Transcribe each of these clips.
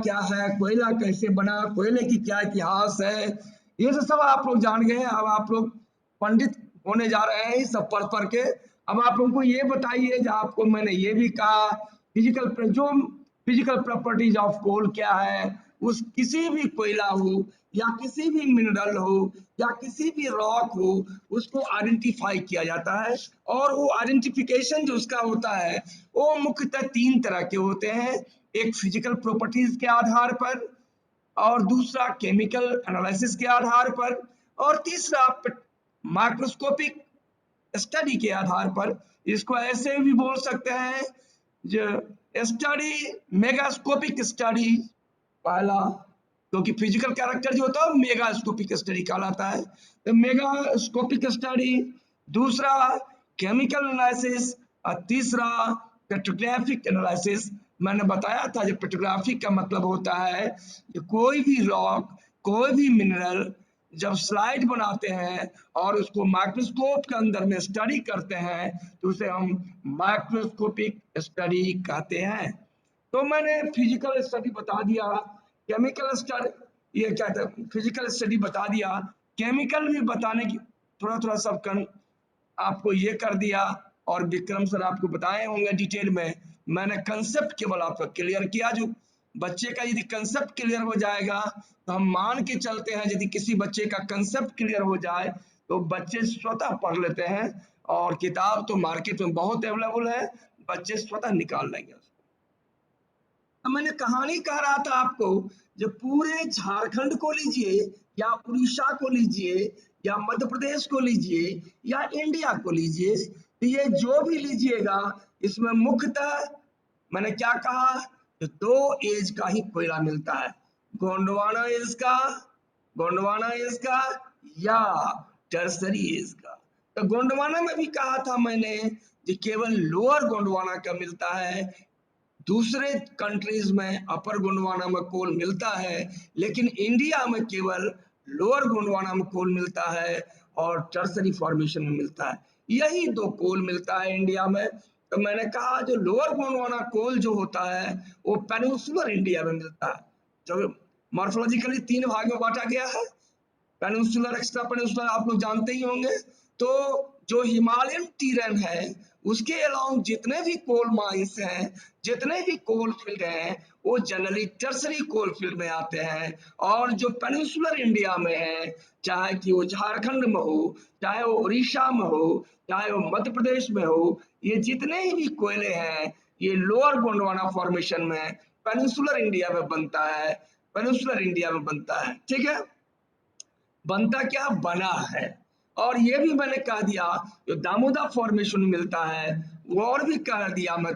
क्या है, कोयला कैसे बना, कोयले की क्या इतिहास है, ये तो सब आप लोग जान गए। अब आप लोग पंडित होने जा रहे हैं इस सब पढ़ के। अब आप लोगों को ये बताइए, जो आपको मैंने ये भी कहा, फिजिकल प्रॉपर्टीज ऑफ कोल क्या है। उस किसी भी कोयला हो या किसी भी मिनरल हो या किसी भी रॉक हो, उसको आइडेंटिफाई किया जाता है। और वो आइडेंटिफिकेशन जो उसका होता है वो मुख्यतः तीन तरह के होते हैं। एक फिजिकल प्रॉपर्टीज के आधार पर, और दूसरा केमिकल एनालिसिस के आधार पर, और तीसरा माइक्रोस्कोपिक स्टडी के आधार पर। इसको ऐसे भी बोल सकते हैं जो स्टडी, मेगास्कोपिक स्टडी पहला, क्योंकि फिजिकल कैरेक्टर जो होता है मेगास्कोपिक स्टडी कहलाता है, तो मेगास्कोपिक स्टडी। दूसरा केमिकल एनालिसिस, और तीसरा पेट्रोग्राफिक एनालिसिस। मैंने बताया था जो पेट्रोग्राफिक का मतलब होता है कि कोई भी रॉक, कोई भी मिनरल जब स्लाइड बनाते हैं और उसको माइक्रोस्कोप के अंदर में स्टडी करते हैं तो उसे हम माइक्रोस्कोपिक स्टडी कहते हैं। तो मैंने फिजिकल स्टडी बता दिया, केमिकल स्टडी, ये क्या था, फिजिकल स्टडी बता दिया, केमिकल भी बताने की थोड़ा थोड़ा सब आपको ये कर दिया। और विक्रम सर आपको बताए होंगे डिटेल में। मैंने कंसेप्ट केवल आपका क्लियर किया। जो बच्चे का यदि कंसेप्ट क्लियर हो जाएगा तो हम मान के चलते हैं, यदि किसी बच्चे का कंसेप्ट क्लियर हो जाए तो बच्चे स्वतः पढ़ लेते हैं। और किताब तो मार्केट में बहुत अवेलेबल है, बच्चे स्वतः निकाल लेंगे। अब मैंने कहानी कह रहा था आपको, जो पूरे झारखंड को लीजिए या उड़ीसा को लीजिए या मध्य प्रदेश को लीजिए या इंडिया को लीजिए, तो ये जो भी लीजिएगा इसमें मुख्यतः मैंने क्या कहा, तो दो एज का ही कोयला मिलता है। गोंडवाना एज का, गोंडवाना एज का या टर्सरी एज का। तो गोंडवाना में भी कहा था मैंने कि केवल लोअर गोंडवाना का मिलता है। दूसरे कंट्रीज में अपर गोंडवाना में कोल मिलता है, लेकिन इंडिया में केवल लोअर गोंडवाना में कोल मिलता है और टर्सरी फॉर्मेशन में मिलता है। यही दो कोल मिलता है इंडिया में। तो मैंने कहा जो लोअर गोंडवाना कोल जो होता है वो पेनिनसुलर इंडिया में मिलता है। जो मॉर्फोलॉजिकली तीन भाग में बांटा गया है, पेनिनसुलर, एक्स्ट्रा पेनिनसुलर आप लोग जानते ही होंगे। तो जो हिमालयन टीरेन है उसके अलाउंग जितने भी कोल माइंस हैं, जितने भी कोल फील्ड हैं, वो जनरली टर्सरी कोल फील्ड में आते हैं। और जो पेनिनसुलर इंडिया में है, चाहे कि वो झारखंड में हो, चाहे वो उड़ीसा में हो, चाहे वो मध्य प्रदेश में हो, ये जितने भी कोयले हैं ये लोअर गोंडवाना फॉर्मेशन में पेनिनसुलर इंडिया में बनता है, पेनिनसुलर इंडिया में बनता है। ठीक है, बनता क्या बना है। और ये भी मैंने कह दिया जो दामोदर फॉर्मेशन मिलता है वो, और भी कह दिया मैं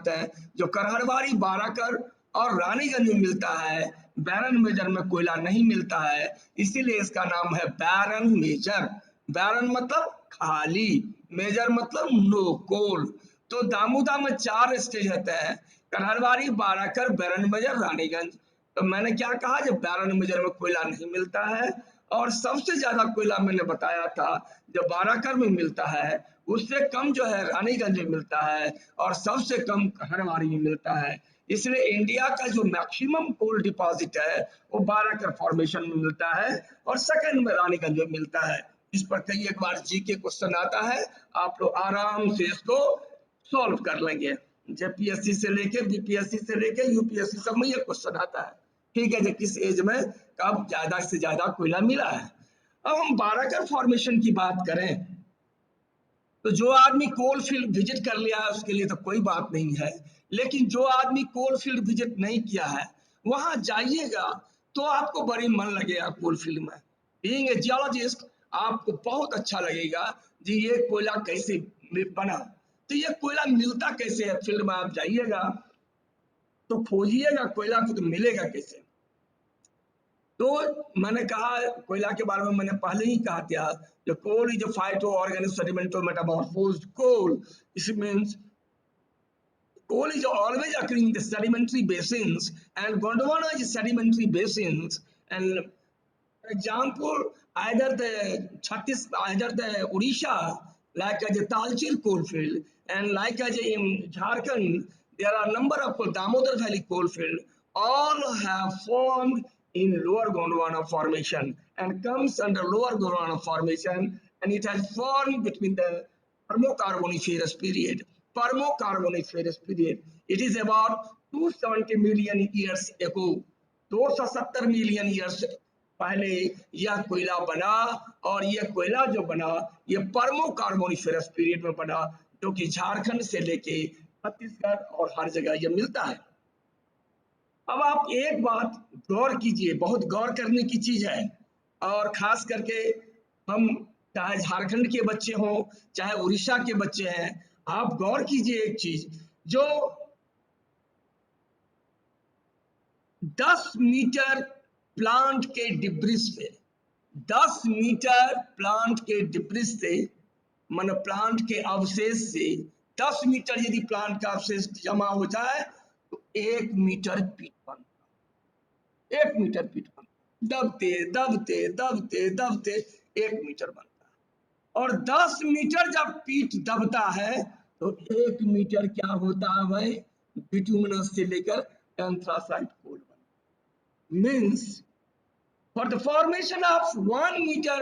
जो करहरवारी, बाराकर और रानीगंज में मिलता है। बैरन मेजर में कोयला नहीं मिलता है, इसीलिए इसका नाम है बैरन मेजर। बैरन मतलब खाली, मेजर मतलब नो कोल। तो दामोदर में चार स्टेज होते हैं, करहरवारी, बाराकर, बैरन मेजर, रानीगंज। तो मैंने क्या कहा, जब बैरन मेजर में कोयला नहीं मिलता है, और सबसे ज्यादा कोयला मैंने बताया था जो बाराकर में मिलता है, उससे कम जो है रानीगंज में मिलता है, और सबसे कम कहरवारी में मिलता है। इसलिए इंडिया का जो मैक्सिमम कोल डिपॉजिट है वो बाराकर फॉर्मेशन में मिलता है, और सेकंड में रानीगंज में मिलता है। इस पर कई एक बार जी के क्वेश्चन आता है, आप लोग आराम से इसको सॉल्व कर लेंगे। जेपीएससी से लेके बीपीएससी से लेके यूपीएससी सब में ये क्वेश्चन आता है। ठीक है, जो किस एज में कब ज्यादा से ज्यादा कोयला मिला है। अब हम बाराकर फॉर्मेशन की बात करें तो जो आदमी कोल फील्ड विजिट कर लिया है उसके लिए तो कोई बात नहीं है, लेकिन जो आदमी कोल फील्ड विजिट नहीं किया है वहां जाइएगा तो आपको बड़ी मन लगेगा कोल फील्ड में। बीइंग ए जियोलॉजिस्ट आपको बहुत अच्छा लगेगा जी ये कोयला कैसे बना, तो ये कोयला मिलता कैसे है। फील्ड में आप जाइएगा तो खोजिएगा कोयला को, तो मिलेगा कैसे। तो मैंने कहा कोयला के बारे में मैंने पहले ही कहा था, जो coal is a phyto organic sedimental metamorphosed coal. It means coal is always occurring in the sedimentary basins, and Gondwana is sedimentary basins. And for example, either the either the Odisha, like as a Talcher coalfield, and like as in Jharkhand, there are a number of Damodar Valley coalfield. all have formed in lower Gondwana formation and comes under lower Gondwana formation, and it has formed between the Permo-Carboniferous period. Permo-Carboniferous period. It is about 270 million years ago. 270 million years पहले यह कोयला बना, और यह कोयला जो बना यह पर्मो कार्बोनिफेरस पीरियड में बना, जो कि झारखंड से लेके छत्तीसगढ़ और हर जगह यह मिलता है। अब आप एक बात गौर कीजिए, बहुत गौर करने की चीज है, और खास करके हम चाहे झारखंड के बच्चे हों चाहे उड़ीसा के बच्चे हैं, आप गौर कीजिए एक चीज, जो 10 मीटर प्लांट के डिब्रिस से, 10 मीटर प्लांट के डिब्रिस से, मन प्लांट के अवशेष से 10 मीटर यदि प्लांट का अवशेष जमा हो जाए तो 1 मीटर पीट बनता, 1 मीटर पीट बनता, दबते दबते दबते दबते 1 मीटर बनता है। और 10 मीटर जब पीट दबता है तो 1 मीटर क्या होता है भाई, बिटुमिनस से लेकर एंथ्रासाइट कोल बनता। Means for the formation of 1 meter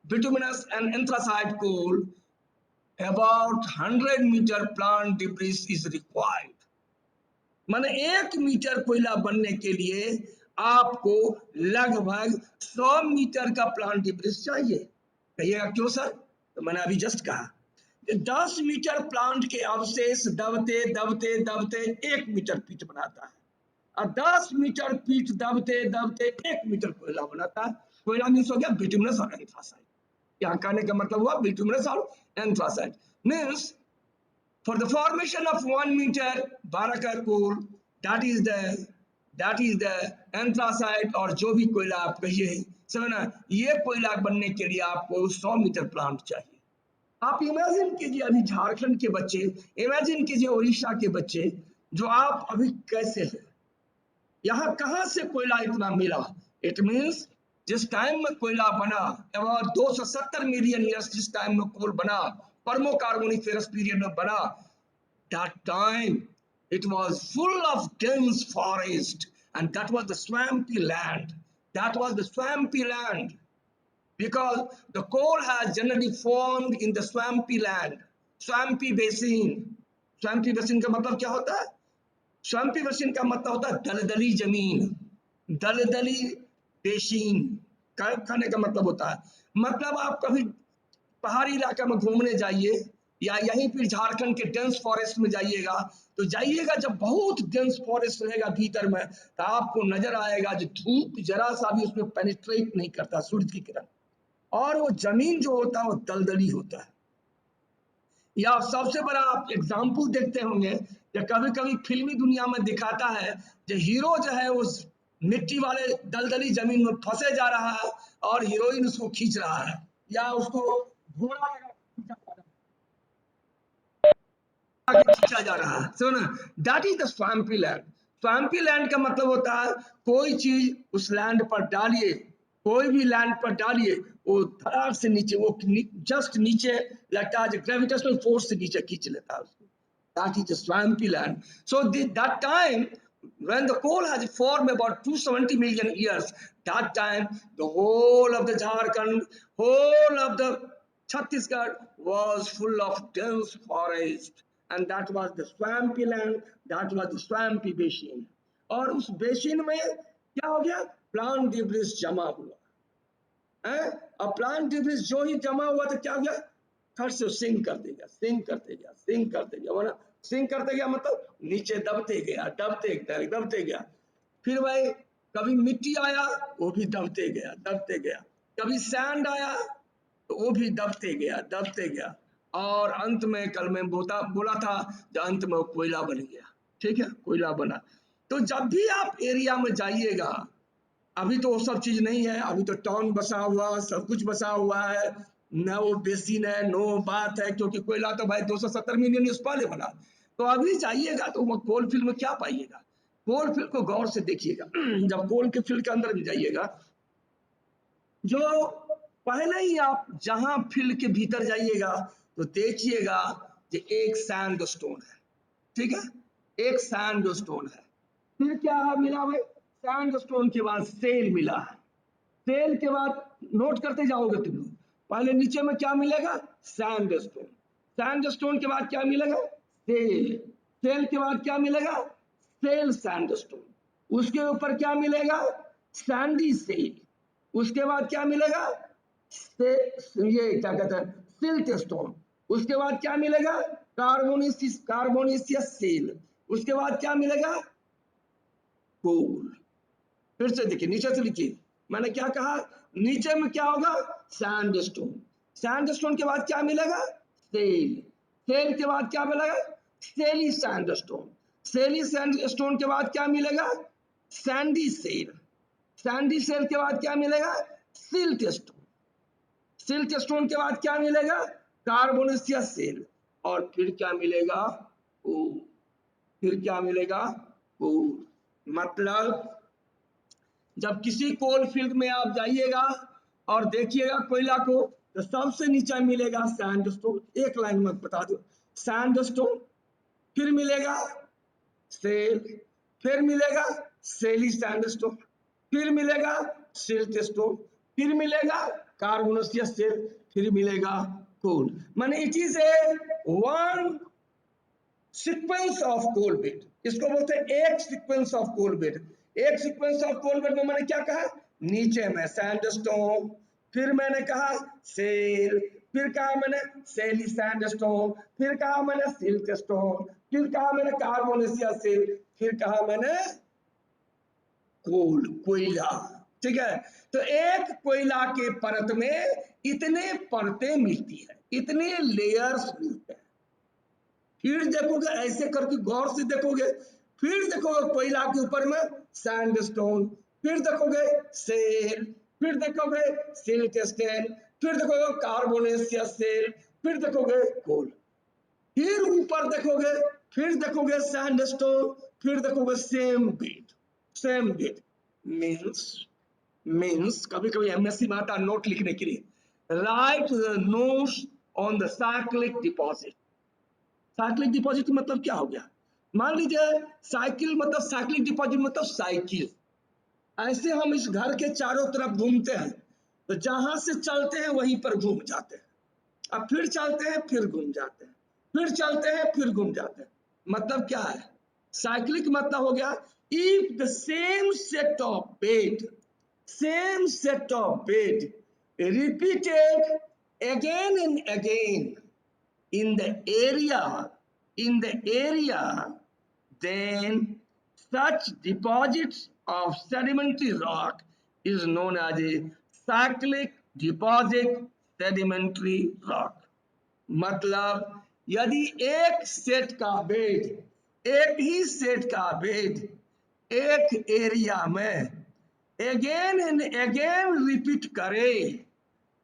bituminous and anthracite coal, about 100 meter plant debris is required. माने 1 मीटर कोयला बनने के लिए आपको लगभग 100 मीटर का प्लांट डिब्रिस चाहिए। कहिएगा क्यों सर? तो मैंने अभी जस्ट कहा 10 मीटर प्लांट के अवशेष दबते दबते दबते 1 मीटर पीट बनाता है, और 10 मीटर पीट दबते दबते 1 मीटर कोयला बनाता है। कोयला मीन्स हो गया बिटुमिनस और एंथ्रासाइट। यहाँ कहने का मतलब हुआ बिटुमिनस और anthracite. Means for the formation of 1 metre Barakar coal, that is the anthracite, और जो भी कोयला आप कहिए, समझ ना, ये कोयला बनने के लिए आपको 100 मीटर प्लांट चाहिए। आप इमेजिन कीजिए अभी झारखंड के बच्चे, इमेजिन कीजिए उड़ीसा के बच्चे, जो आप अभी कैसे हैं, यहाँ कहां से कोयला इतना मिला? इट मीन्स जिस टाइम में कोयला बना, अबाउट 270 मिलियन ईयर्स जिस टाइम में कोल बना, पर्मो कार्बोनिफेरस पीरियड में बना, that time it was full of dense forest, and that was the swampy land, that was the swampy land, because the coal has generally formed in the swampy land, swampy basin. swampy basin का मतलब क्या होता है? स्वाम्पी basin का मतलब होता है दलदली जमीन, दलदली बेसिन कहने का मतलब होता है, मतलब आप कभी पहाड़ी इलाका में घूमने जाइए या यहीं फिर झारखंड के डेंस फॉरेस्ट में जाइएगा, तो जाइएगा जब बहुत डेंस फॉरेस्ट रहेगा भीतर में, तो आपको नजर आएगा जो धूप जरा सा भी उसमें पेनिट्रेट नहीं करता, सूरज की किरण, और वो जमीन जो होता है वो दलदली होता है। या सबसे बड़ा आप एग्जाम्पल देखते होंगे, या कभी कभी फिल्मी दुनिया में दिखाता है जो हीरो जो है उस मिट्टी वाले दलदली जमीन में फंसे जा रहा है और हीरोइन उसको खींच रहा है, या उसको घोड़ा खींचा जा रहा है। सो ना, that is the swampy land. Swampy land का मतलब होता है कोई चीज उस लैंड पर डालिए, कोई भी लैंड पर डालिए, वो धड़ाक से नीचे, वो जस्ट नीचे लगता है, ग्रेविटेशनल फोर्स से नीचे खींच लेता है उसको। That is a swampy land. So that time when the coal has formed about 270 million years, that time the whole of the Jharkhand, whole of the Chhattisgarh was full of dense forest, and that was the swampy land, that was the swampy basin. और उस basin में क्या हो गया? Plant debris जमा हुआ है। अब प्लांट डिब्रिस जो ही जमा हुआ तो क्या हो गया? थर्ड से सिंक कर देगा, सिंक करते गया, सिंक करते गया, वरना सिंक करते गया मतलब नीचे दबते गया, दबते गया, दबते गया। फिर भाई कभी मिट्टी आया वो भी दबते गया, दबते गया, कभी सैंड आया तो वो भी दबते गया, दबते गया, और अंत में कल मैं बोला था जो अंत में वो कोयला बन गया। ठीक है, कोयला बना। तो जब भी आप एरिया में जाइएगा, अभी तो वो सब चीज नहीं है, अभी तो टाउन बसा हुआ, सब कुछ बसा हुआ है, न वो बेसिन है, नो बात है, क्योंकि कोयला तो भाई 270 मिलियन ईयर्स पहले बना। तो अभी जाइएगा तो वो कोल फील्ड में क्या पाइएगा? कोल फील्ड को गौर से देखिएगा। जब कोल के फील्ड के अंदर भी जाइएगा, जो पहले ही आप जहां फील्ड के भीतर जाइएगा तो देखिएगा कि एक सैंड स्टोन है। ठीक है, एक सैंड स्टोन है, फिर क्या मिला भाई, सैंडस्टोन के बाद सेल मिला है। सेल के बाद नोट करते जाओगे तुम लोग, पहले नीचे में क्या मिलेगा, सैंडस्टोन। सैंडस्टोन के बाद क्या मिलेगा, सेल। सेल के बाद क्या मिलेगा, सेल सैंडस्टोन। उसके ऊपर क्या मिलेगा, सैंडी सेल। उसके बाद क्या मिलेगा, से ये क्या कहते हैं, सिल्ट स्टोन। उसके बाद क्या मिलेगा, कार्बोनेशियस सेल। उसके बाद क्या मिलेगा, कोल। फिर से देखिए, नीचे से लिखिए, मैंने क्या कहा, नीचे में क्या होगा, सैंडस्टोन। सैंडस्टोन के बाद क्या मिलेगा, सेल। सेल के बाद क्या मिलेगा, सेली सैंडस्टोन। सेली सैंडस्टोन के बाद क्या मिलेगा, सैंडी सेल। सैंडी सेल के बाद क्या मिलेगा, सिल्ट स्टोन। सिल्ट स्टोन के बाद क्या मिलेगा, कार्बोनेशियस सेल। और फिर क्या मिलेगा, ओ, फिर क्या मिलेगा, ओ, मतलब जब किसी कोल फील्ड में आप जाइएगा और देखिएगा कोयला को, तो सबसे नीचे मिलेगा सैंडस्टोन। एक लाइन में बता दो, सैंडस्टोन, फिर मिलेगा सेल, फिर मिलेगा सेली सैंडस्टोन, फिर मिलेगा सिल्ट स्टोन, फिर मिलेगा कार्बोनेशियस सेल, फिर मिलेगा कोल। माने it is a one sequence of coal bed. इसको बोलते हैं एक सीक्वेंस ऑफ कोल बेड। एक सीक्वेंस ऑफ कोल बेड में मैंने क्या कहा, नीचे में सैंडस्टोन, फिर मैंने कहा सेल, फिर कहा मैंने सेली सैंडस्टोन, फिर कहा मैंने सिल्ट स्टोन, फिर कहा मैंने कार्बोनेशियस सेल, फिर कहा मैंने कोल, कोयला। ठीक है, तो एक कोयला के परत में इतने परतें मिलती है, इतने लेयर्स मिलते हैं। फिर देखोगे, ऐसे करके गौर से देखोगे, फिर देखोगे कोयला के ऊपर में सैंडस्टोन, फिर देखोगे सेल, फिर देखोगे सिल्ट स्टोन, फिर देखोगे कार्बोनेशियस सेल, फिर देखोगे कोल, फिर ऊपर देखोगे, फिर देखोगे सैंडस्टोन, फिर देखोगे same beat. Same beat means, कभी कभी एमएससी में आता नोट लिखने के लिए, write the notes on the cyclic deposit. Cyclic deposit मतलब क्या हो गया, मान लीजिए साइकिल मतलब साइक्लिक डिपॉजिट मतलब साइकिल। ऐसे हम इस घर के चारों तरफ घूमते हैं, तो जहां से चलते हैं वहीं पर घूम जाते हैं, अब फिर चलते हैं फिर घूम जाते हैं, फिर चलते हैं फिर घूम जाते हैं। मतलब क्या है, साइक्लिक मतलब हो गया, if the same set of bed, same set of bed repeated again and again in the area, in the area, then such deposits of sedimentary rock is known as a cyclic deposit sedimentary rock। मतलब यदि एक set का bed, एक ही set का bed एक area में again and again repeat करे,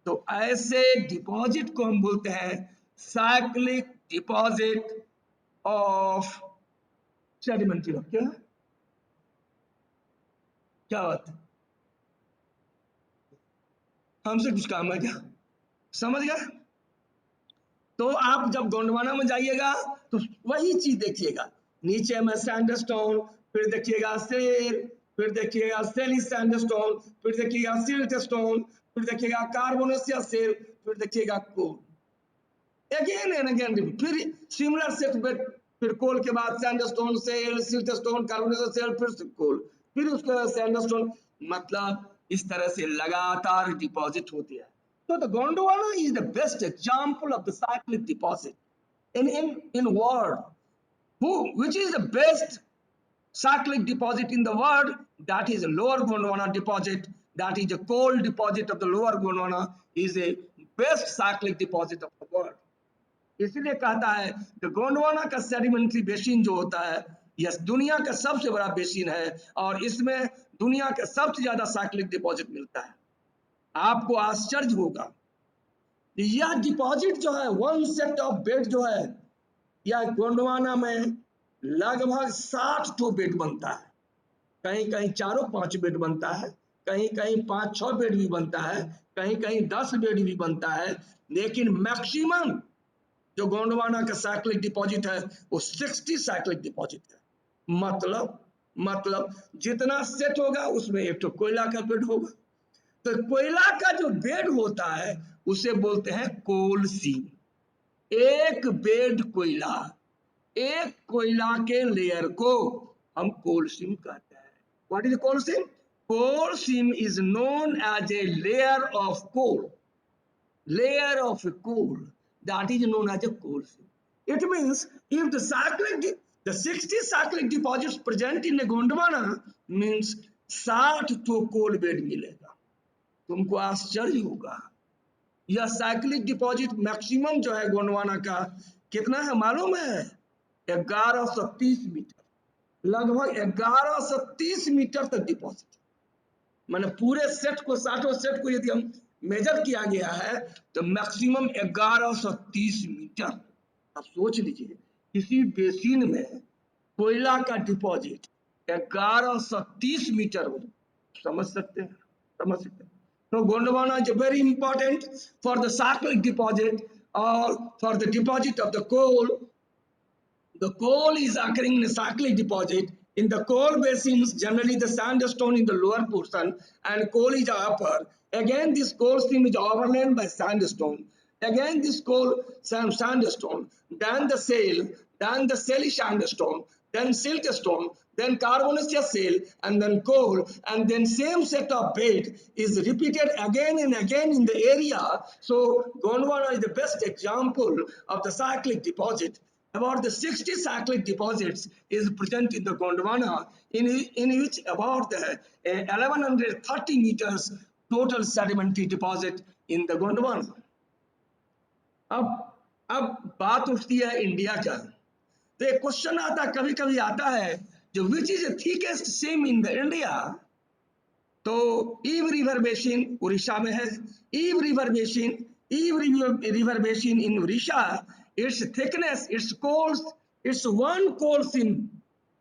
तो ऐसे डिपॉजिट को हम बोलते हैं cyclic deposit of sedimentary rock. क्या क्या बात है, हमसे कुछ काम है क्या, समझ गए। तो आप जब गोंडवाना में जाइएगा तो वही चीज देखिएगा, नीचे में सैंडस्टोन, फिर देखिएगा सेल, फिर देखिएगा सेली सैंडस्टोन, फिर देखिएगा सिल्ट स्टोन, फिर देखिएगा कार्बोनेशियस सेल, फिर देखिएगा कोल, अगेन एंड अगेन फिर सिमिलर सेट बेट। फिर कोल के बाद sandstone, shale, siltstone, carbonaceous shale, फिर कोल, फिर उसके बाद सैंडस्टोन। मतलब इस तरह से लगातार डिपॉजिट होती है। So the Gondwana is the best example of the cyclic deposit in world. Which is the best cyclic deposit in the world? That is a lower Gondwana deposit. That is a coal deposit of the lower Gondwana is a best cyclic deposit of the world. इसलिए कहता है कि गोंडवाना का sedimentary basin जो होता है, यह दुनिया का सबसे बड़ा बेसिन है और इसमें दुनिया का सबसे ज्यादा साइक्लिक डिपॉजिट मिलता है। आपको आश्चर्य होगा, यह डिपॉजिट जो है, वन सेट ऑफ बेड जो है, यह गोंडवाना में लगभग 60 ठो बेड बनता है। कहीं कहीं 4-5 बेड बनता है, कहीं कहीं 5-6 बेड भी बनता है, कहीं कहीं 10 बेड भी बनता है, लेकिन मैक्सिमम जो गोंडवाना का साइक्लिक डिपॉजिट है वो 60 साइक्लिक डिपॉजिट है। मतलब मतलब जितना सेट होगा उसमें एक तो कोयला का बेड होगा। तो कोयला का जो बेड होता है उसे बोलते हैं कोल सीम। एक बेड कोयला, एक कोयला के लेयर को हम कोल सीम कहते हैं। What is coal seam? Coal seam is known as a layer of coal, layer of a coal, that is known as a coal seam. It means if the 60 cyclic deposits present in a Gondwana means 60 तो coal bed मिलेगा। तुमको आश्चर्य होगा, यह cyclic deposit maximum जो है गोंडवाना का कितना है मालूम है? 1130 मीटर, लगभग 1130 मीटर तक डिपॉजिट। माने पूरे सेट को, 60 सेट को यदि हम मेजर किया गया है तो मैक्सिमम 1130 मीटर। आप सोच लीजिए किसी बेसिन में कोयला का डिपॉजिट 1130 मीटर हो, समझ सकते हैं, समझ सकते हैं। तो Gondwana is very important for the cyclic deposit or for the deposit of the coal. The coal is occurring in a cyclic deposit. In the coal basins, generally the sandstone in the lower portion and coal is upper. Again, this coal seam is overlain by sandstone. Again, this coal sandstone, then the shale, then the shelly sandstone, then siltstone, then carbonaceous shale, and then coal, and then same set of bed is repeated again and again in the area. So Gondwana is the best example of the cyclic deposit. About the 60 cyclic deposits is present in the Gondwana, in which about the 1130 meters total sedimentary deposit in the Gondwana. अब बात उठती है India का। तो एक question आता, कभी कभी आता है, जो which is thickest seam in the India. तो ईव रिवर बेसिन उड़ीसा में है। Ib river basin in Orissa, it's thickness, it's one coal seam,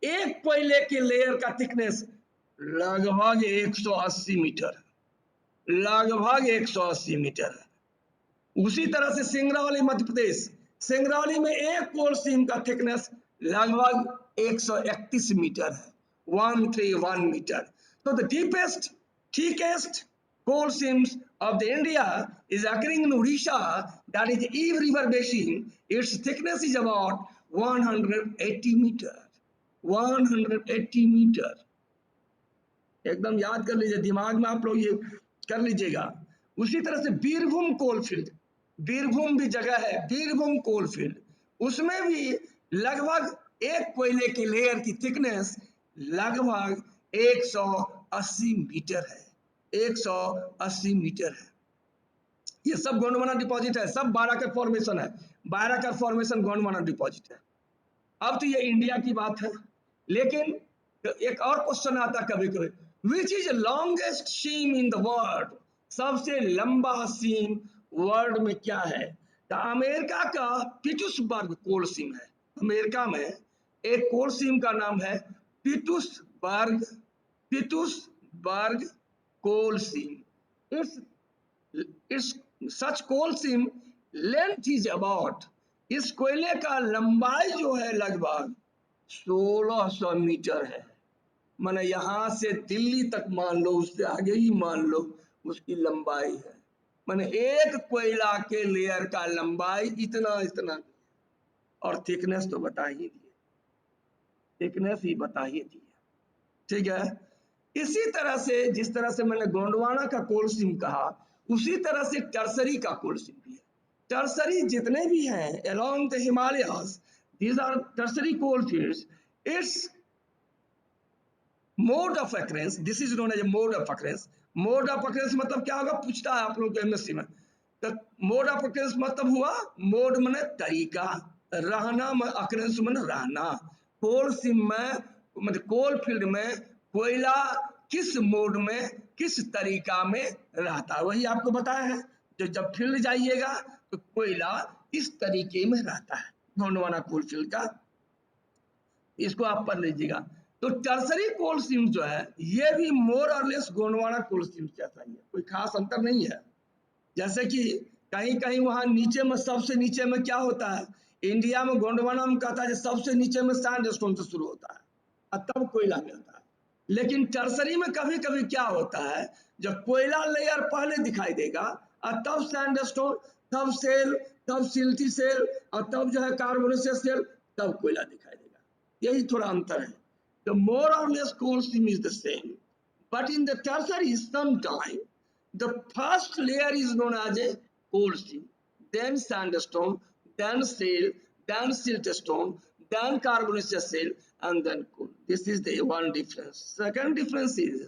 एक कोयले के लेयर का थिकनेस लगभग 180 मीटर, लगभग 180 मीटर है। उसी तरह से सिंगरौली मध्य प्रदेश, सिंगरौली में एक कोल सीम का थिकनेस लगभग 131 मीटर है, 131 metre. So the deepest, thickest coal seams of the India is occurring in Odisha, that is Eve River Basin. Its thickness is about 180 meter, 180 meter। एकदम याद कर लीजिए, दिमाग में आप लोग ये कर लीजिएगा। उसी तरह से बीरभूम कोलफील्ड, बीरभूम भी जगह है, बीरभूम कोलफील्ड, उसमें भी लगभग एक कोयले के लेयर की थिकनेस लगभग 180 मीटर है, 180 मीटर है। ये सब गोंडवाना डिपॉजिट है, सब बारह का फॉर्मेशन है, बारह का फॉर्मेशन गोंडवाना डिपॉजिट है। अब तो ये इंडिया की बात है, लेकिन एक और क्वेश्चन आता कभी कभी, which is longest seam in the world? सबसे लंबा सीम वर्ल्ड में क्या है? तो अमेरिका का पिट्सबर्ग कोल सीम है। अमेरिका में एक कोल सीम का नाम है Pittsburgh, Pittsburgh coal seam. It's such coal seam length is about, इस कोयले का लंबाई जो है लगभग 1600 मीटर है। माने यहां से दिल्ली तक मान लो, उससे आगे ही मान लो उसकी लंबाई है। माने एक कोयला के लेयर का लंबाई इतना इतना, और थिकनेस तो बता ही दिए, थिकनेस ही बता ही दिए, ठीक है। इसी तरह से, जिस तरह से मैंने गोंडवाना का कोल सीम कहा, उसी तरह से टर्सरी का कोल सीम भी है। टर्सरी जितने भी हैं along the Himalayas, these are tertiary coal fields. Its mode of occurrence, this is known as a mode of occurrence. Mode of occurrence मतलब क्या होगा, पूछता है आप लोग के एमएससी में। तो मोड ऑफ ऑकरेंस मतलब हुआ, मोड माने तरीका, रहना ऑकरेंस माने रहना। कोल सीम में मतलब कोल फील्ड में कोयला किस मोड में, किस तरीका में रहता है, वही आपको बताया है। तो जब फील्ड जाइएगा तो कोयला इस तरीके में रहता है, गोंडवाना कोल फील्ड का, इसको आप पढ़ लीजिएगा। तो टर्सरी कोल सीम जो है ये भी मोर और लेस गोंडवाना कोल सीम जैसा ही है, कोई खास अंतर नहीं है। जैसे कि कहीं कहीं वहां नीचे में, सबसे नीचे में क्या होता है, इंडिया में गोंडवाना में कहता है सबसे नीचे में सैंडस्टोन से शुरू होता है, और तब कोयला मिलता है। लेकिन टर्सरी में कभी कभी क्या होता है, जब कोयला लेयर पहले दिखाई देगा और तब सैंडस्टोन, तब सेल, तब सिल्टी सेल और तब जो है कार्बोनेशियस सेल, तब कोयला दिखाई देगा। यही थोड़ा अंतर है। The more or less coal seam is the same, but in the tertiary sometime the first layer is known as a coal seam, then sandstone, then shale, then siltstone, then carbonaceous shale, and then coal. This is the one difference. Second difference is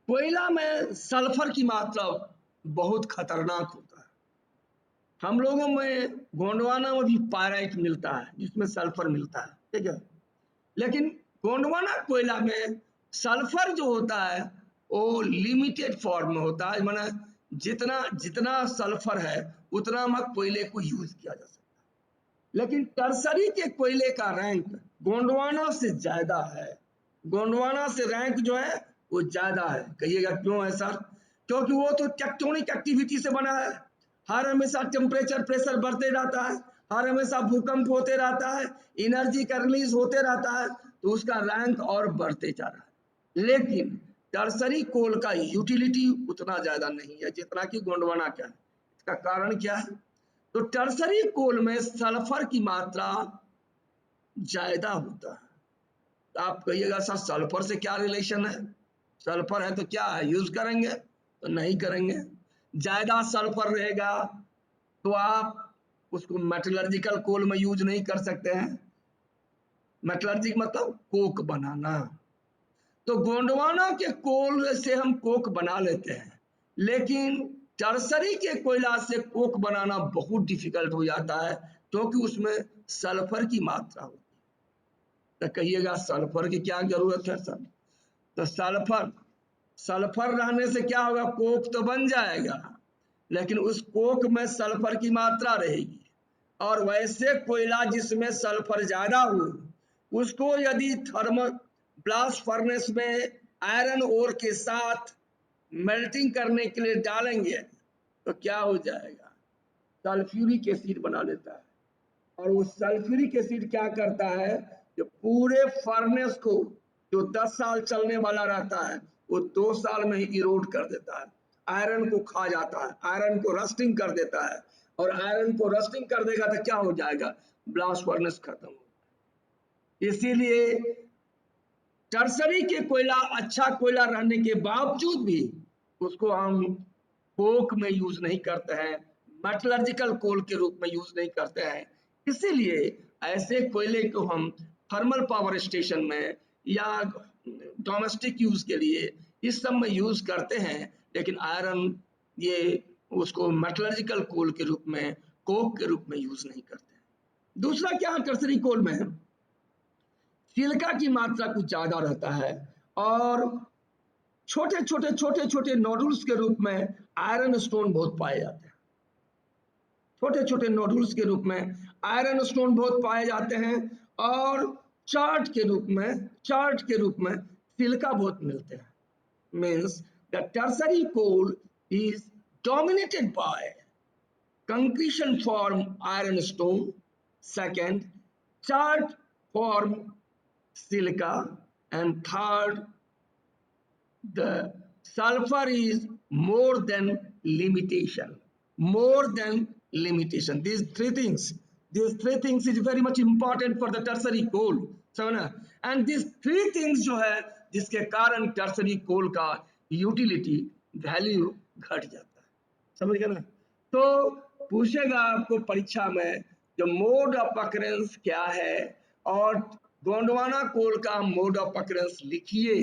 कोयला में sulphur की मात्रा बहुत खतरनाक होता है। हम लोगों में गोंडवाना में भी पायराइट मिलता है जिसमें सल्फर मिलता है, ठीक है। लेकिन गोंडवाना कोयला में सल्फर जो होता है वो लिमिटेड फॉर्म में होता है, माना जितना जितना सल्फर है उतना में कोयले को यूज किया जा सकता है। लेकिन टर्सरी के कोयले का रैंक गोंडवाना से ज्यादा है। गोंडवाना से रैंक जो है वो ज्यादा है। कहिएगा क्यों है सर? क्योंकि वो तो टेक्टोनिक एक्टिविटी से बना है। हर हमेशा टेम्परेचर प्रेशर बढ़ते रहता है, हर हमेशा भूकंप होते रहता है, एनर्जी का रिलीज होते रहता है, तो उसका रैंक और बढ़ते जा रहा है। लेकिन टर्सरी कोल का यूटिलिटी उतना ज्यादा नहीं है जितना कि गोंडवाना का है। इसका कारण क्या है? तो टर्सरी कोल में सल्फर की मात्रा ज्यादा होता है। तो आप कहिएगा सर सल्फर से क्या रिलेशन है? सल्फर है तो क्या है, यूज करेंगे? तो नहीं करेंगे। ज्यादा सल्फर रहेगा तो आप उसको मेटलर्जिकल कोल में यूज नहीं कर सकते हैं। मेटलर्जिक मतलब कोक बनाना। तो गोंडवाना के कोल से हम कोक बना लेते हैं, लेकिन टर्सरी के कोयला से कोक बनाना बहुत डिफिकल्ट हो जाता है क्योंकि उसमें सल्फर की मात्रा होती है। तो कहिएगा सल्फर की क्या जरूरत है सर? तो सल्फर रहने से क्या होगा, कोक तो बन जाएगा, लेकिन उस कोक में सल्फर की मात्रा रहेगी। और वैसे कोयला जिसमें सल्फर ज्यादा हो उसको यदि थर्मल ब्लास्ट फर्नेस में आयरन ओर के साथ मेल्टिंग करने के लिए डालेंगे तो क्या हो जाएगा, सल्फ्यूरिक एसिड बना लेता है। और वो सल्फ्यूरिक एसिड क्या करता है, जो पूरे फर्नेस को जो 10 साल चलने वाला रहता है वो 2 साल में ही इरोड कर देता है, आयरन को खा जाता है, आयरन को रस्टिंग कर देता है। और आयरन को रस्टिंग कर देगा तो क्या हो जाएगा, ब्लास्ट फर्नेस खत्म हो जाएगा। इसीलिए टर्सरी के कोयला अच्छा कोयला रहने के बावजूद भी उसको हम कोक में यूज नहीं करते हैं, मेटलर्जिकल कोल के रूप में यूज नहीं करते हैं। इसीलिए ऐसे कोयले को हम थर्मल पावर स्टेशन में या डोमेस्टिक यूज के लिए इस सब में यूज करते हैं, लेकिन आयरन ये उसको मेटलर्जिकल कोल के रूप में, कोक के रूप में यूज नहीं करते हैं। दूसरा क्या है, टर्सरी कोल में सिलिका की मात्रा कुछ ज्यादा रहता है और छोटे छोटे नोडुल्स के रूप में आयरन स्टोन बहुत पाए जाते हैं। छोटे छोटे नोडुल्स के रूप में आयरन स्टोन बहुत पाए जाते हैं और चार्ट के रूप में सिलिका बहुत मिलते हैं। Means the tertiary coal is dominated by concretion form iron stone, second chart form silica, and third the sulfur is more than limitation. These three things is very much important for the tertiary coal, समझना। and these three things जो है जिसके कारण tertiary कोल का utility value घट जाता है, समझ गए ना। तो पूछेगा आपको परीक्षा में जो मोड ऑफ अकरेंस क्या है, और गोंडवाना कोल का मोड ऑफ अकरेंस लिखिए।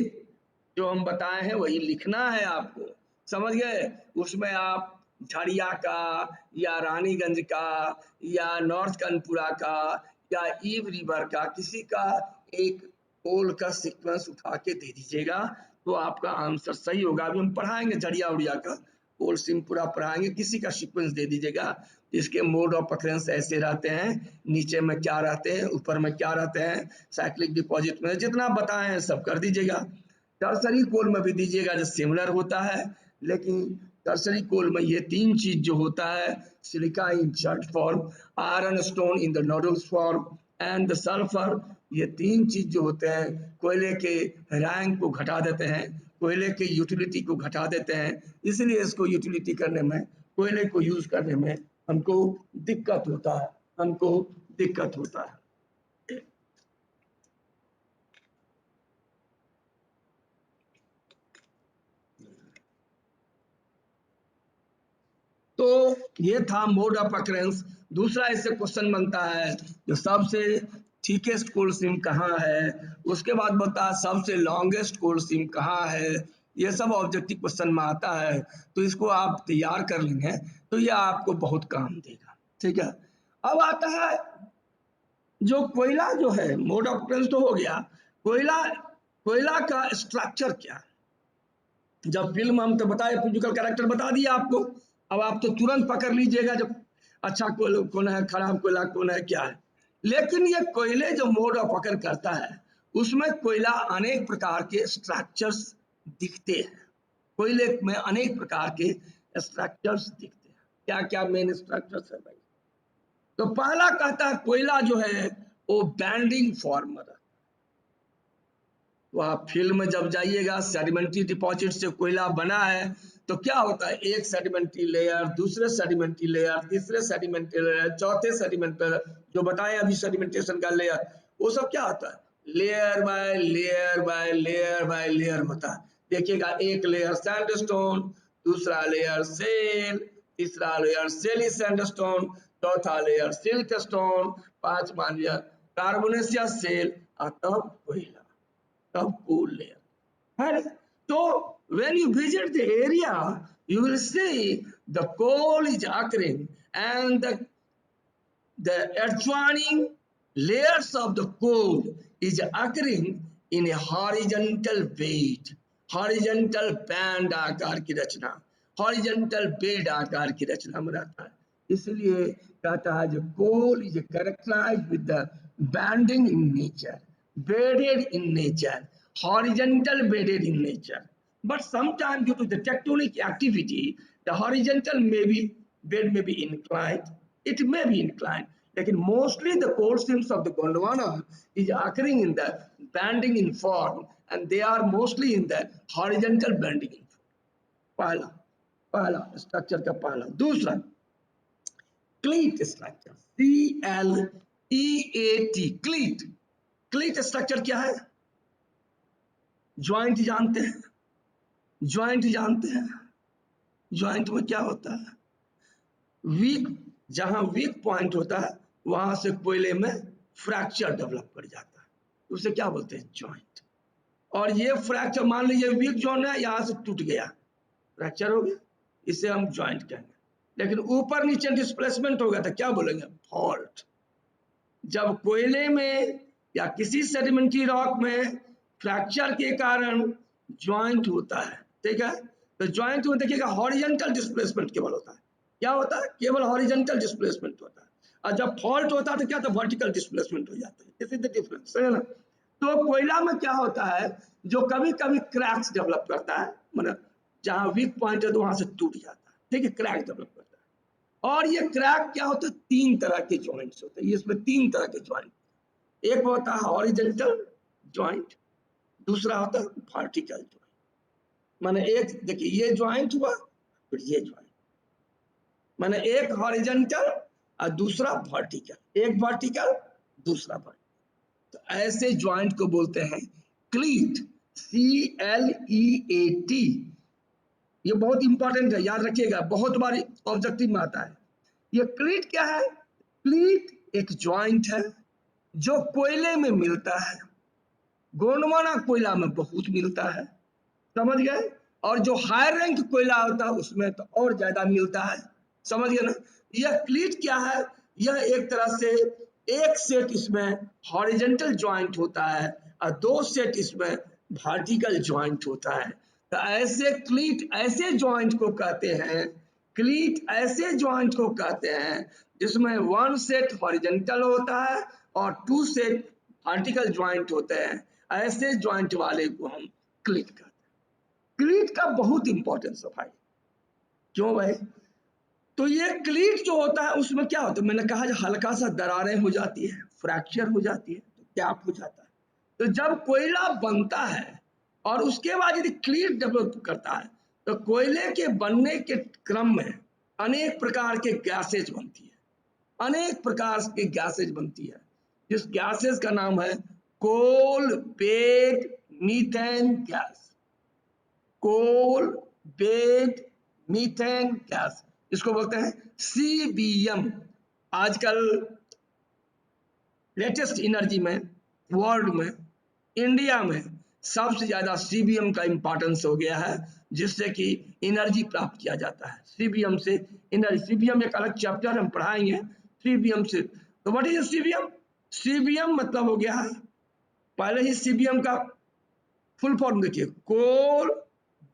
जो हम बताए हैं वही लिखना है आपको, समझ गए। उसमें आप झड़िया का या रानीगंज का या नॉर्थ कानपुरा का या ईव रिवर का किसी का एक कोल का सीक्वेंस उठा के दे दीजिएगा तो आपका आंसर सही होगा। अभी हम पढ़ाएंगे झड़िया उड़िया का कोल सीम पूरा पढ़ाएंगे, किसी का सीक्वेंस दे दीजिएगा। इसके मोड ऑफ अकरेंस ऐसे रहते हैं, नीचे में क्या रहते हैं, ऊपर में क्या रहते हैं, साइक्लिक डिपॉजिट में जितना बताए हैं सब कर दीजिएगा। टर्सरी कोल में भी दीजिएगा जो सिमिलर होता है, लेकिन टर्सरी कोल में ये तीन चीज जो होता है, silica in chert form, iron stone in the nodules form and the sulphur ये तीन चीज जो होते हैं कोयले के रैंक को घटा देते हैं, कोयले के यूटिलिटी को घटा देते हैं, इसलिए इसको यूटिलिटी करने में, कोयले को यूज करने में हमको दिक्कत होता है, हमको दिक्कत होता है। तो ये था मोड ऑफ अकरेंस। दूसरा इससे क्वेश्चन बनता है जो सबसे थिकेस्ट कोल्ड स्ट्रीम कहाँ है, उसके बाद बोलता है सबसे लॉन्गेस्ट कोल्ड स्ट्रीम कहाँ है। ये सब ऑब्जेक्टिव क्वेश्चन में आता है, तो इसको आप तैयार कर लेंगे तो ये आपको बहुत काम देगा। ठीक है, अब आता है जो कोयला जो है, मोड ऑफ अकरेंस तो हो गया। कोयला, कोयला का स्ट्रक्चर क्या है? जब फिल्म हम तो बताए, फिजिकल कैरेक्टर बता दिया आपको, अब आप तो तुरंत पकड़ लीजिएगा जब अच्छा कोयला कौन है, खराब कोयला कौन है, क्या है। लेकिन ये कोयले जो मोड ऑफ पकड़ करता है उसमें कोयला अनेक प्रकार के स्ट्रक्चर्स दिखते हैं, कोयले में अनेक प्रकार के स्ट्रक्चर्स दिखते हैं। क्या क्या मेन स्ट्रक्चर्स है भाई? तो पहला कहता है कोयला जो है वो बैंडिंग फॉर्म में, तो आप फील्ड में जब जाइएगा, सेडिमेंट्री डिपॉजिट से कोयला बना है, तो क्या होता है, एक सेडिमेंट्री लेयर, दूसरे सेडिमेंट्री लेयर, तीसरे सेडिमेंट्री लेयर, चौथे सेडिमेंट्री, जो बताए अभी सेडिमेंटेशन का लेयर, वो सब क्या होता है, layer by layer by layer by layer होता है। देखिएगा, एक लेयर सैंडस्टोन, दूसरा लेयर सेल, तीसरा लेयर सेली सैंडस्टोन, चौथा लेयर सिल्ट स्टोन, पांचवा लेयर कार्बोनेशियस सेल, और तब कोयला, तब cool layer है। तो when you visit the area you will see the coal is occurring and the adjoining layers of the coal is occurring in a horizontal bed, horizontal band आकार की रचना, horizontal bed आकार की रचना में रहता है। इसलिए कहता है जो coal is characterized with the banding in nature, bedded in nature, horizontal bedded in nature. But sometimes due to the tectonic activity, the horizontal bed may be inclined. It may be inclined. Lekin mostly the coal streams of the Gondwana is occurring in the banding in form, and they are mostly in the horizontal banding in form. पहला पहला structure का पहला। दूसरा क्लीट structure, CLEAT, क्लीट। क्लीट structure क्या है? Joint जानते हैं, joint जानते हैं, ज्वाइंट में क्या होता है, वीक, जहां वीक पॉइंट होता है वहां से कोयले में फ्रैक्चर डेवलप कर जाता है, उसे क्या बोलते हैं, ज्वाइंट। और ये फ्रैक्चर मान लीजिए वीक जोन है, यहां से टूट गया, फ्रैक्चर हो गया, इसे हम ज्वाइंट कहेंगे। लेकिन ऊपर नीचे डिस्प्लेसमेंट हो गया तो क्या बोलेंगे, फॉल्ट। जब कोयले में या किसी सेडिमेंट्री रॉक में फ्रैक्चर के कारण ज्वाइंट होता है, ठीक है, तो ज्वाइंट में देखिएगा हॉरिजॉन्टल डिस्प्लेसमेंट केवल होता है। क्या होता है, केवल हॉरिजॉन्टल डिस्प्लेसमेंट होता है। और जब फॉल्ट होता है तो क्या, तो वर्टिकल डिस्प्लेसमेंट हो जाता है। दिस इज द डिफरेंस, है ना। तो कोयला में क्या होता है, जो कभी कभी क्रैक्स डेवलप करता है, मतलब जहां वीक पॉइंट है तो वहां से टूट जाता है, ठीक है, क्रैक डेवलप करता है। और ये क्रैक क्या होता है, तीन तरह के जॉइंट्स होते हैं, इसमें तीन तरह के जॉइंट, एक होता है हॉरिजॉन्टल जॉइंट, दूसरा होता है वर्टिकल जॉइंट। माने एक देखिए ये ज्वाइंट हुआ, फिर ये ज्वाइंट, माने एक हॉरिजॉन्टल और दूसरा वर्टिकल, एक वर्टिकल दूसरा वर्टिकल, तो ऐसे ज्वाइंट को बोलते हैं क्लीट, CLEAT। ये बहुत इंपॉर्टेंट है, याद रखिएगा, बहुत बार ऑब्जेक्टिव में आता है। ये क्लीट क्या है, क्लीट एक ज्वाइंट है जो कोयले में मिलता है, गोंडवाना कोयला में बहुत मिलता है, समझ गए, और जो हाई रैंक कोयला होता है उसमें तो और ज्यादा मिलता है, समझ गए ना। यह क्लीट क्या है, यह एक तरह से एक सेट इसमें हॉरिजॉन्टल ज्वाइंट होता है और दो सेट इसमें वर्टिकल ज्वाइंट होता है। तो ऐसे क्लीट ऐसे ज्वाइंट को कहते हैं, क्लीट ऐसे ज्वाइंट को कहते हैं जिसमें वन सेट हॉरिजॉन्टल होता है और टू सेट वर्टिकल ज्वाइंट होते हैं, ऐसे ज्वाइंट वाले को हम क्लीट कहते हैं। क्लीट का बहुत इंपॉर्टेंस है भाई, क्यों भाई, तो ये क्लीट जो होता है उसमें क्या होता है, मैंने कहा हल्का सा दरारें हो जाती है, फ्रैक्चर हो जाती है, तो गैप हो जाता है। तो जब कोयला बनता है और उसके बाद यदि क्लीट डेवलप करता है तो कोयले के बनने के क्रम में अनेक प्रकार के गैसेज बनती है, अनेक प्रकार की गैसेज बनती है। जिस गैसेज का नाम है coal bed methane gas, coal bed methane gas, इसको बोलते हैं सीबीएम। आजकल लेटेस्ट एनर्जी में वर्ल्ड में इंडिया में सबसे ज्यादा सीबीएम का इंपॉर्टेंस हो गया है, जिससे कि एनर्जी प्राप्त किया जाता है। सीबीएम से एनर्जी, सीबीएम एक अलग चैप्टर हम पढ़ाएंगे सीबीएम से। तो व्हाट इज सीबीएम? सीबीएम मतलब हो गया है, पहले ही सीबीएम का फुल फॉर्म देखिए, कोल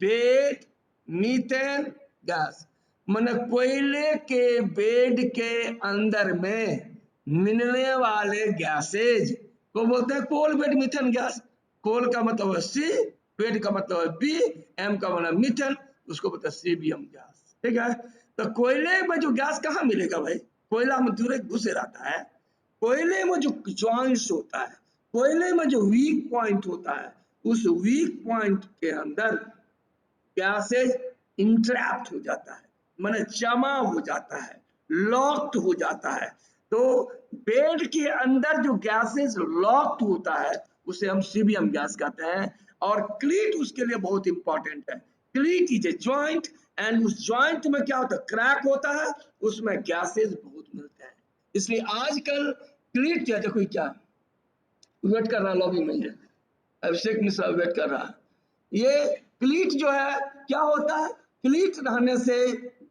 बेड मीथेन गैस, माने कोयले के बेड के अंदर में मिलने वाले गैसेज को बोलते हैं कोल बेड मीथेन गैस। कोल का मतलब है सी, बेड का मतलब है बी, एम का मतलब मीथेन, उसको बोलते हैं सीबीएम गैस। ठीक है, तो कोयले में जो गैस कहाँ मिलेगा भाई? कोयला में दूर घुसे रहता है। कोयले में जो जॉइंट्स होता है, कोयले में जो वीक पॉइंट होता है, उस वीक पॉइंट के अंदर गैसेज इंट्रैप्ट हो जाता है, माने जमा हो जाता है, लॉक्ड हो जाता है। तो बेड के अंदर जो गैसेज लॉक्ड होता है उसे हम सीबीएम गैस कहते हैं। और क्लीट उसके लिए बहुत इंपॉर्टेंट है। क्लीट इज ए जॉइंट एंड उस जॉइंट में क्या होता है, क्रैक होता है, उसमें गैसेज बहुत मिलते हैं। इसलिए आजकल क्लीट क्या, देखो क्या वेट कर रहा लॉबी में, ये अभिषेक मिश्रा वेट कर रहा। ये क्लीट जो है क्या होता है, क्लीट रहने से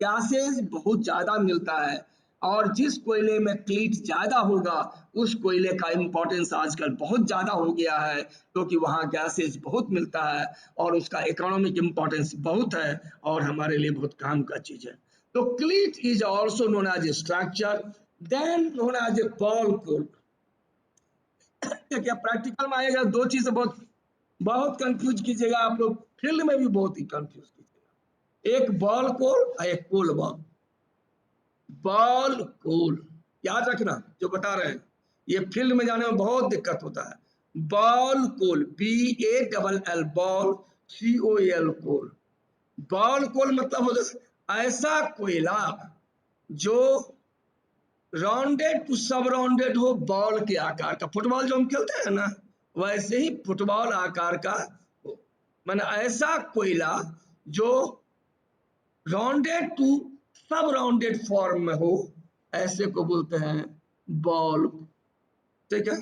गैसेज बहुत ज्यादा मिलता है। और जिस कोयले में क्लीट ज्यादा होगा उस कोयले का इंपॉर्टेंस आजकल बहुत ज्यादा हो गया है, क्योंकि वहां गैसेज बहुत मिलता है और उसका इकोनॉमिक इंपॉर्टेंस बहुत है और हमारे लिए बहुत काम का चीज है। तो cleat is also known as a structure, then known as a ball coal. क्या प्रैक्टिकल में आएगा, दो चीज बहुत बहुत कंफ्यूज कीजिएगा आप लोग, फील्ड में भी बहुत ही कंफ्यूज कीजिएगा, एक बॉल कोल और एक कोल बॉल। बॉल कोल याद रखना जो बता रहे हैं, ये फील्ड में जाने में बहुत दिक्कत होता है। बॉल कोल, BALL बॉल, COAL कोल। बॉल कोल मतलब होता है ऐसा कोयला जो राउंडेड टू सब राउंडेड हो, बॉल के आकार का, फुटबॉल जो हम खेलते हैं ना वैसे ही फुटबॉल आकार का हो, माने ऐसा कोयला जो राउंडेड टू सब राउंडेड फॉर्म में हो, ऐसे को बोलते हैं बॉल। ठीक है,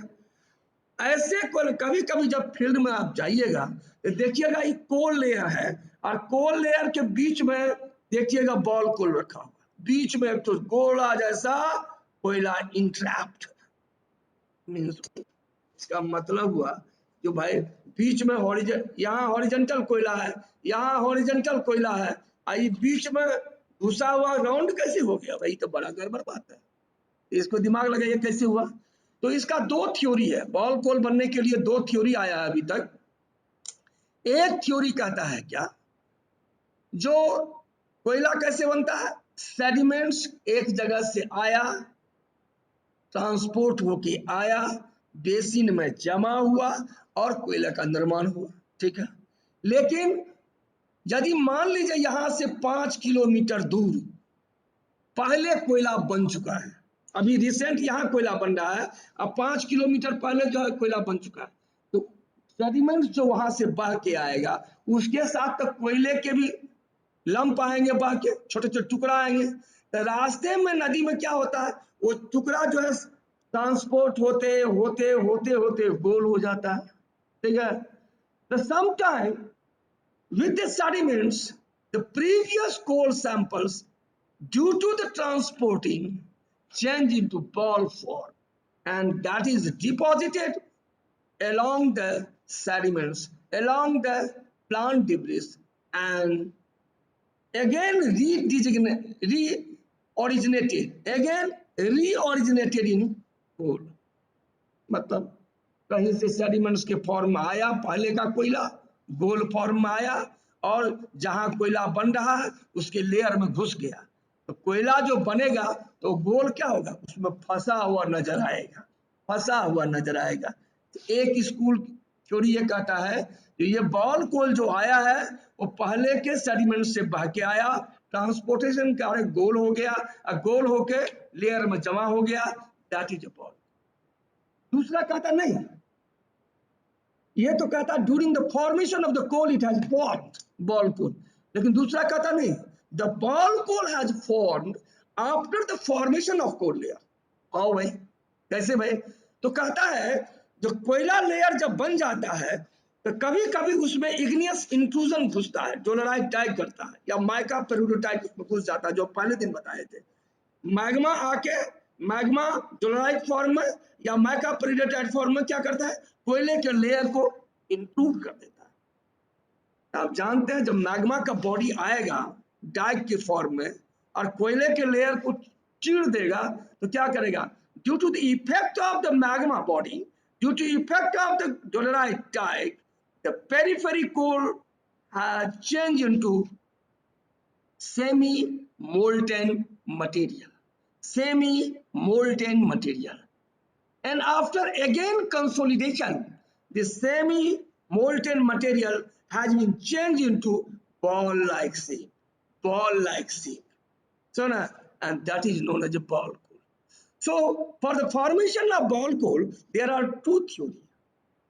ऐसे कोल कभी कभी जब फील्ड में आप जाइएगा तो देखिएगा ये कोल लेयर है और कोल लेयर के बीच में देखिएगा बॉल कोल रखा हुआ, बीच में तो गोला जैसा कोयला इंट्रैप्ट। मीन्स इसका मतलब हुआ जो भाई बीच में यहाँ हॉरिजेंटल कोयला है, यहाँ हॉरिजेंटल कोयला है, आई बीच में घुसा हुआ राउंड कैसे हो गया भाई? तो बड़ा गड़बड़ बात है, इसको दिमाग लगाइए कैसे हुआ। तो इसका दो थ्योरी है, बॉल कोल बनने के लिए दो थ्योरी आया है अभी तक। एक थ्योरी कहता है क्या, जो कोयला कैसे बनता है, सेडिमेंट्स एक जगह से आया, ट्रांसपोर्ट होके आया, बेसिन में जमा हुआ और कोयले का निर्माण हुआ। ठीक है, लेकिन यदि मान लीजिए यहां से 5 किलोमीटर दूर पहले कोयला बन चुका है, अभी रिसेंट यहाँ कोयला बन रहा है, अब 5 किलोमीटर पहले जो है कोयला बन चुका है, तो सेडिमेंट जो वहां से बह के आएगा उसके साथ तो कोयले के भी लंप आएंगे, बह के छोटे छोटे टुकड़ा आएंगे। तो रास्ते में नदी में क्या होता है, वो टुकड़ा जो है ट्रांसपोर्ट होते होते होते होते गोल हो जाता है। ठीक है, तो sometime with the sediments the previous coal samples due to the transporting change into ball form, and that is deposited along the sediments, along the plant debris, and again reoriginated in coal। मतलब कहीं से sediments के form में आया, पहले का कोयला गोल form में आया और जहां कोयला बन रहा है उसके लेयर में घुस गया, तो कोयला जो बनेगा तो गोल क्या होगा, उसमें फंसा हुआ नजर आएगा, फंसा हुआ नजर आएगा। एक स्कूल थ्योरी ये कहता है कि ये बॉल कोल जो आया है वो पहले के सेडिमेंट से बह के आया, ट्रांसपोर्टेशन का गोल हो गया, गोल होके लेयर में जमा हो गया, दैट इज अ बॉल। दूसरा कहता नहीं, ये तो कहता during the formation of the coal it has formed ball coal, लेकिन दूसरा कहता नहीं, the ball coal has formed after the formation of coal layer. आओ भाई, कैसे भाई? तो कहता है जो कोयला लेयर जब बन जाता है तो कभी कभी उसमें इग्नियस इंट्रूजन घुसता है, डोलराइट टाइप करता है, या माइका पेरिडोटाइट उसमें घुस जाता है, जो पहले दिन बताए थे। मैग्मा आके मैग्मा डोलराइट फॉर्म में या माइका पेरिडोटाइट फॉर्म में क्या करता है, कोयले के लेयर को इंट्रूड कर देता है। आप जानते हैं जब मैग्मा का बॉडी आएगा डाइक के फॉर्म में और कोयले के लेयर को चीर देगा तो क्या करेगा, due to the effect of the magma body, due to effect of the dolerite dyke, the periphery core has changed into semi molten material, semi molten material, and after again consolidation the semi molten material has been changed into ball like shape, ball like shape. So now, and that is known as a ball core. So for the formation of ball core there are two theories.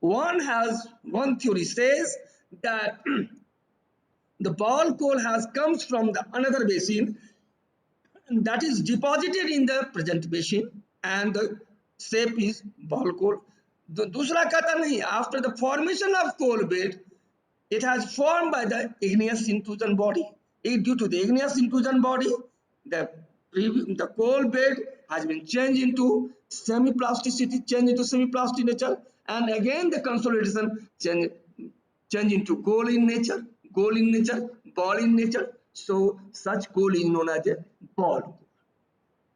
One theory says that the ball core has comes from the another basin that is deposited in the present basin and the shape is ball core. दूसरा कहता नहीं, after the formation of coal bed it has formed by the igneous intrusion body. Due to the igneous intrusion body the coal bed has been changed into semi-plasticity, changed into semi-plastic nature, and again the consolidation change into coal in nature, coal in nature, ball in nature. So such coal is known as a ball.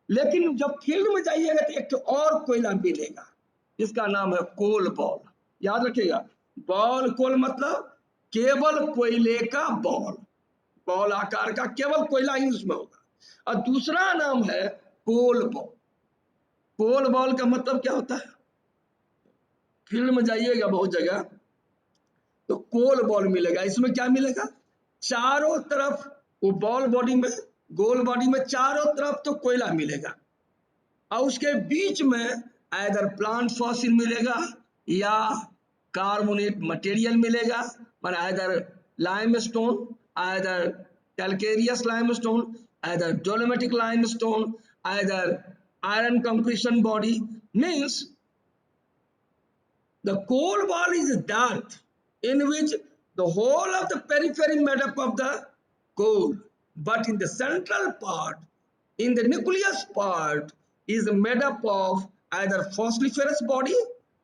लेकिन जब field में जाइएगा तो एक और कोयला मिलेगा जिसका नाम है कोल बॉल। याद रखिएगा, बॉल कोल मतलब केवल कोयले का बॉल, बॉल आकार का केवल कोयला ही उसमें होगा। और दूसरा नाम है कोल बॉल। कोल बॉल का मतलब क्या होता है, फील्ड में जाइएगा बहुत जगह तो कोल बॉल मिलेगा, इसमें क्या मिलेगा, चारों तरफ वो बॉल बॉडी में, गोल बॉडी में चारों तरफ तो कोयला मिलेगा और उसके बीच में आइदर प्लांट फॉसिल मिलेगा या कार्बोनेट मटेरियल मिलेगा, माने either limestone, either calcareous limestone, either dolomitic limestone, either iron concretion body. Means the coal ball is that in which the whole of the periphery made up of the coal, but in the central part, in the nucleus part, is made up of either fossiliferous body,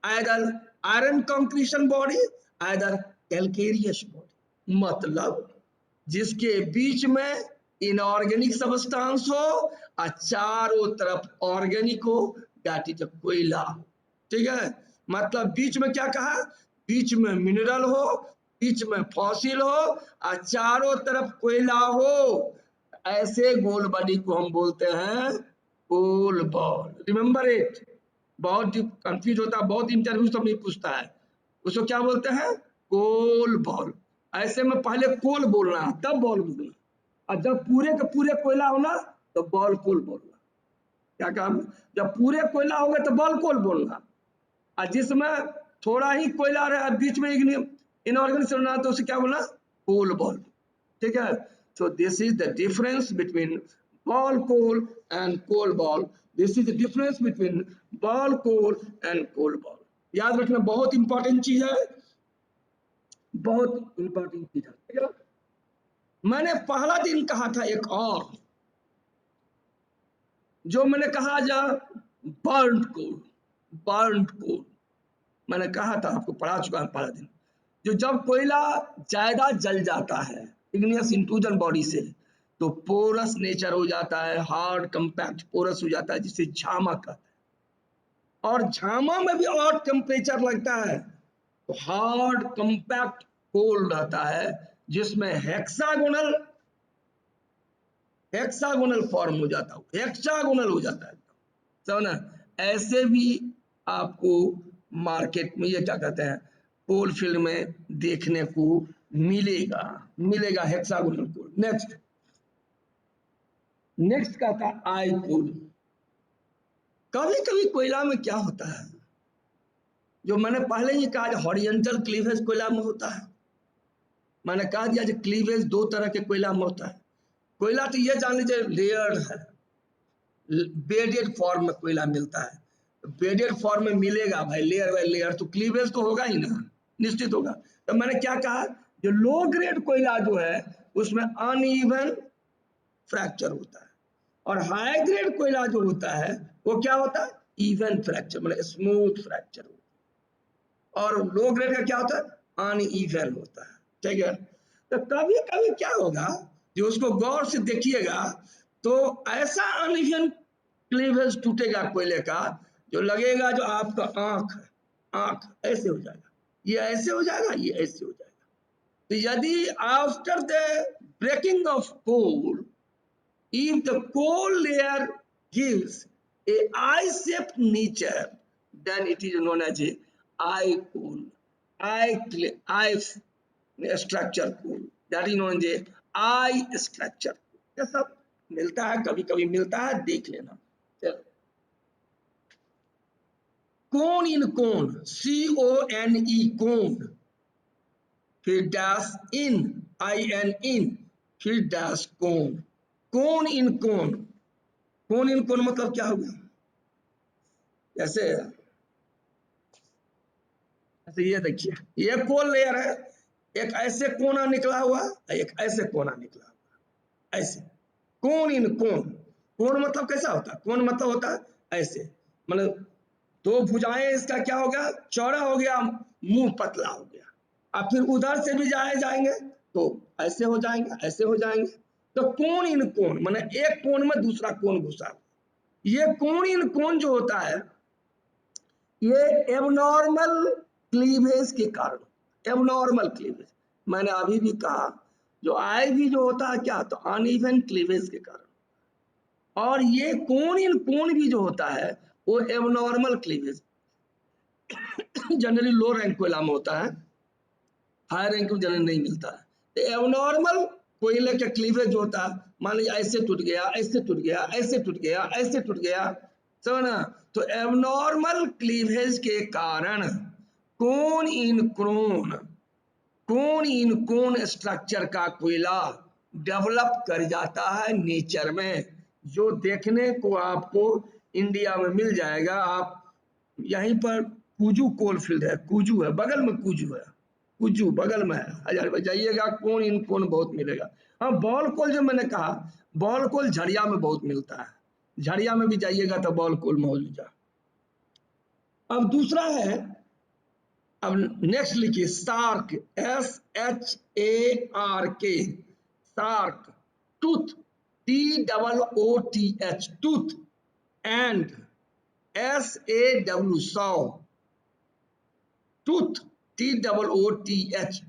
either iron concretion body, either calcareous body. मतलब जिसके बीच में inorganic substance हो और चारों तरफ organic हो, that is कोयला। ठीक है, मतलब बीच में क्या कहा, बीच में मिनरल हो, बीच में फॉसिल हो और चारों तरफ कोयला हो, ऐसे गोल बॉडी को हम बोलते हैं कोल बॉल। रिमेंबर इट, बहुत कंफ्यूज होता है, बहुत इंटरव्यू सब नहीं पूछता है, उसको क्या बोलते हैं, कोल बॉल। ऐसे में पहले कोल बोलना तब बॉल बोलना, और जब पूरे के पूरे कोयला होना तो बॉल कोल बोलना। क्या काम, जब पूरे कोयला हो गए तो बॉल कोल बोलना, और जिसमें थोड़ा ही कोयला रहा बीच में इनऑर्गेनिक होना तो उसे क्या बोलना, कोल बॉल। ठीक है, so this is the difference between ball coal and coal ball. This is the difference between ball coal and coal ball. याद रखना, बहुत इंपॉर्टेंट चीज है, बहुत इंपॉर्टेंट चीज है। ठीक है, मैंने पहला दिन कहा था एक और, जो मैंने कहा जा बर्न्ड कोल, बर्न्ड कोल मैंने कहा था, आपको पढ़ा चुका है पहला दिन। जो जब कोयला ज्यादा जल जाता है इग्नियस इंट्रूजन बॉडी से तो पोरस नेचर हो जाता है, हार्ड कंपैक्ट पोरस हो जाता है, जिसे झामा कहते हैं। और झामा में भी और टेम्परेचर लगता है तो हार्ड कंपैक्ट कोल रहता है जिसमें हेक्सागोनल फॉर्म हो जाता है, हेक्सागोनल हो जाता है। समझना, ऐसे भी आपको मार्केट में, ये क्या कहते हैं, कोल फील्ड में देखने को मिलेगा, मिलेगा हेक्सागोनल कोल। नेक्स्ट नेक्स्ट का था आई कोल। कभी कभी कोयला में क्या होता है, जो मैंने पहले ही कहा, हॉरिजॉन्टल क्लीवेज कोयला में होता है। मैंने कहा दिया जो क्लीवेज दो तरह के कोयला में होता है। कोयला तो ये जान लीजिए लेयर्ड है, बेडेड फॉर्म में कोयला मिलता है। बेडेड फॉर्म में मिलेगा भाई, लेयर बाय लेयर, तो क्लीवेज तो होगा ही ना, निश्चित होगा। तो मैंने क्या कहा, जो लो ग्रेड कोयला जो है उसमें अनइवन फ्रैक्चर होता है, और हाई ग्रेड कोयला जो होता है वो क्या होता है, इवन फ्रैक्चर, मतलब स्मूथ फ्रैक्चर होता है। और लो ग्रेड का क्या होता है, अनइवन होता है। ठीक है, तो कभी कभी क्या होगा, जो उसको गौर से देखिएगा तो ऐसा अनइवन क्लीवेज टूटेगा कोयले का, जो लगेगा जो आपका आंख है, आंख ऐसे हो जाएगा, ये ऐसे हो जाएगा, ये ऐसे हो जाएगा। तो यदि after the breaking of coal, if the core layer gives a eye-shaped nature, then it is known as a eye coal, eye structure coal, that is known as a eye structure। ये सब मिलता है, कभी कभी मिलता है, देख लेना। चलो, कोन इन कोन, CONE कोन, फिर डैश इन, IN, फिर डैश कोन, कोन इन कोन। कोन इन कोन मतलब क्या होगा, जैसे ऐसे ये देखिए, ये कोल लेयर है, एक ऐसे कोना निकला हुआ, एक ऐसे कोना निकला हुआ, ऐसे कोन इन कोन। कोन मतलब कैसा होता है, कोन मतलब होता है ऐसे, मतलब दो भुजाएं, इसका क्या हो गया, चौड़ा हो गया, मुंह पतला हो गया। अब फिर उधर से भी जाएंगे तो ऐसे हो जाएंगे, ऐसे हो जाएंगे। तो कोन इन कोन माने एक कोन में दूसरा कोन घुसा। ये कोन इन कोन जो होता है, ये एबनॉर्मल क्लीवेज के कारण, एबनॉर्मल क्लीवेज, मैंने अभी भी कहा, जो आई भी जो होता है क्या, तो अनइवन क्लीवेज के कारण। और ये कोन इन कोन भी जो होता है वो एबनॉर्मल क्लीवेज, जनरली लो रैंक कोयला में होता है, हाई रैंक में जनरली नहीं मिलता है। तो एबनॉर्मल कोयले का क्लीवेज होता है, मान लीजिए ऐसे टूट गया, ऐसे टूट गया, ऐसे टूट गया, ऐसे टूट गया, समझ ना। तो एबनॉर्मल क्लीवेज के कारण कोन इन कोन, कोन इन कोन स्ट्रक्चर का कोयला डेवलप कर जाता है नेचर में, जो देखने को आपको इंडिया में मिल जाएगा। आप यहीं पर कुजू कोल फील्ड है, कुजू है बगल में, कुजू है, कुजू बगल में है, हजार जाइएगा, कोन इन कोन बहुत मिलेगा। हाँ, बॉल कोल जो मैंने कहा, बॉल कोल झड़िया में बहुत मिलता है, झड़िया में भी जाइएगा तो बॉल कोल मौजूद। अब दूसरा है, अब नेक्स्ट लिखिए shark, SHARK, shark, tooth, TOOTH, tooth, and SAW, saw, tooth, TOOTH,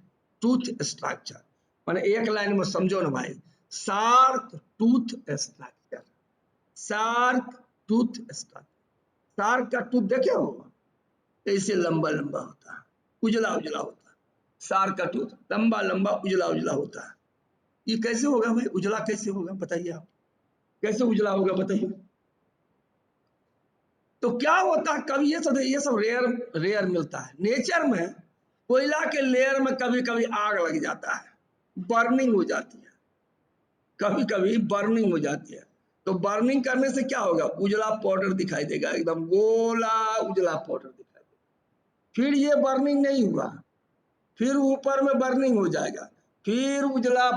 tooth structure. मैंने एक लाइन में समझो ना भाई, shark tooth structure, shark tooth structure. Shark का टूथ देखे हो, ऐसे लंबा लंबा होता है, उजला उजला होता है। सार्क का टूथ लंबा लंबा उजला उजला होता है। ये कैसे होगा भाई, उजला कैसे होगा बताइए आप, कैसे उजला होगा बताइए। तो क्या होता है, कभी ये सब रेयर मिलता है नेचर में। कोयला के लेयर में कभी कभी आग लग जाता है, बर्निंग हो जाती है, कभी कभी बर्निंग हो जाती है। तो बर्निंग करने से क्या होगा, उजला पाउडर दिखाई देगा, एकदम गोला उजला पाउडर दिखाई देगा। फिर ये बर्निंग नहीं हुआ, फिर ऊपर में बर्निंग हो जाएगा, फिर उजला